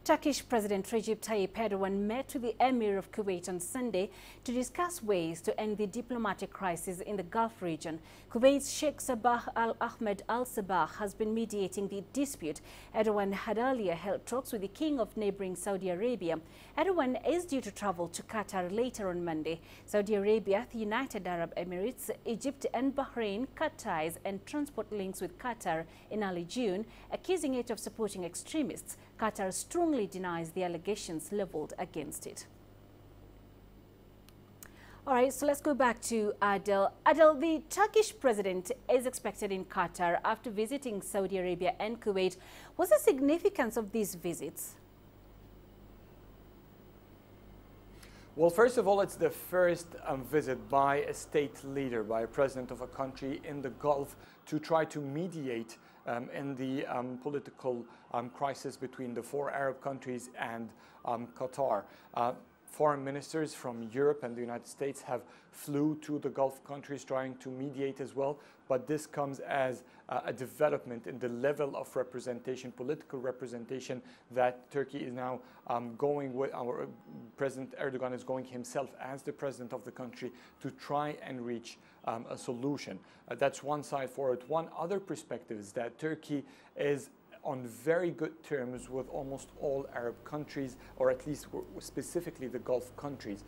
Turkish President Recep Tayyip Erdogan met with the Emir of Kuwait on Sunday to discuss ways to end the diplomatic crisis in the Gulf region. Kuwait's Sheikh Sabah Ahmed al-Sabah has been mediating the dispute. Erdogan had earlier held talks with the king of neighbouring Saudi Arabia. Erdogan is due to travel to Qatar later on Monday. Saudi Arabia, the United Arab Emirates, Egypt and Bahrain cut ties and transport links with Qatar in early June, accusing it of supporting extremists. Qatar strongly denies the allegations leveled against it. All right, so let's go back to Adel. Adel, the Turkish president is expected in Qatar after visiting Saudi Arabia and Kuwait. What's the significance of these visits? Well, first of all, it's the first visit by a state leader, by a president of a country in the Gulf to try to mediate in the political crisis between the four Arab countries and Qatar. Foreign ministers from Europe and the United States have flew to the Gulf countries trying to mediate as well, but this comes as a development in the level of representation, political representation, that Turkey is now going with. Our President Erdogan is going himself as the president of the country to try and reach a solution. That's one side for it. One other perspective is that Turkey is on very good terms with almost all Arab countries, or at least specifically the Gulf countries.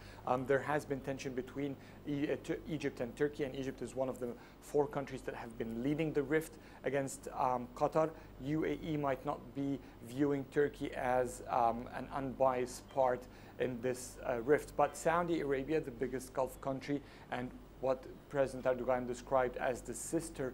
There has been tension between Egypt and Turkey, and Egypt is one of the four countries that have been leading the rift against Qatar. UAE might not be viewing Turkey as an unbiased part in this rift, but Saudi Arabia, the biggest Gulf country, and what President Erdogan described as the sister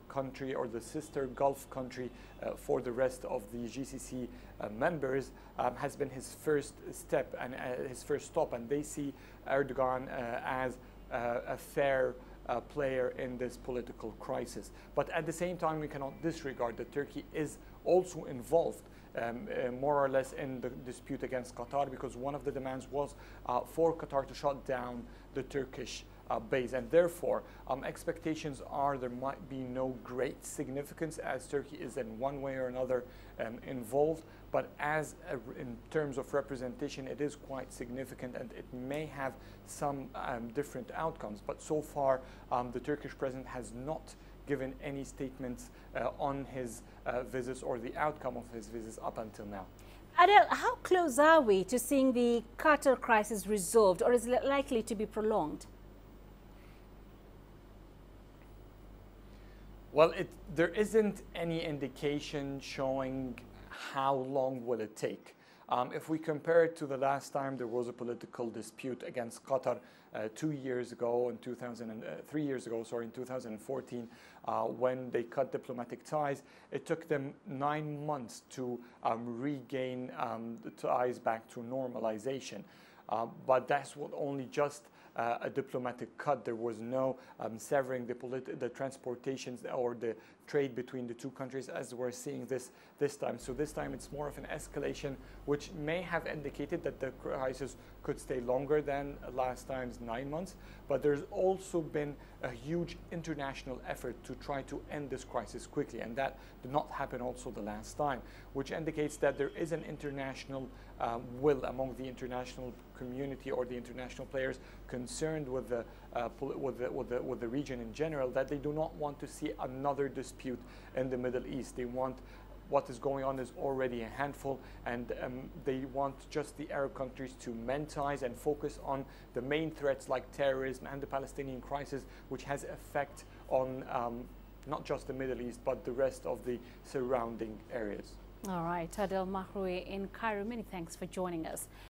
country, or the sister Gulf country for the rest of the GCC members, has been his first step and his first stop, and they see Erdogan as a fair player in this political crisis. But at the same time, we cannot disregard that Turkey is also involved more or less in the dispute against Qatar, because one of the demands was for Qatar to shut down the Turkish base, and therefore expectations are there might be no great significance, as Turkey is in one way or another involved, but in terms of representation, it is quite significant, and it may have some different outcomes. But so far the Turkish president has not given any statements on his visits or the outcome of his visits up until now. Adel, how close are we to seeing the Qatar crisis resolved, or is it likely to be prolonged? Well, there isn't any indication showing how long will it take. If we compare it to the last time there was a political dispute against Qatar 2 years ago, in 3 years ago, sorry, in 2014, when they cut diplomatic ties, it took them 9 months to regain the ties back to normalization. But that's what only just a diplomatic cut. There was no severing the transportations or the trade between the two countries, as we're seeing this time. So this time it's more of an escalation, which may have indicated that the crisis could stay longer than last time's 9 months. But there's also been a huge international effort to try to end this crisis quickly, and that did not happen also the last time, which indicates that there is an international will among the international community or the international players concerned with the region in general, that they do not want to see another dispute in the Middle East. They want what is going on is already a handful, and they want just the Arab countries to mend ties and focus on the main threats like terrorism and the Palestinian crisis, which has effect on not just the Middle East, but the rest of the surrounding areas. All right, Adel Mahroui in Cairo, many thanks for joining us.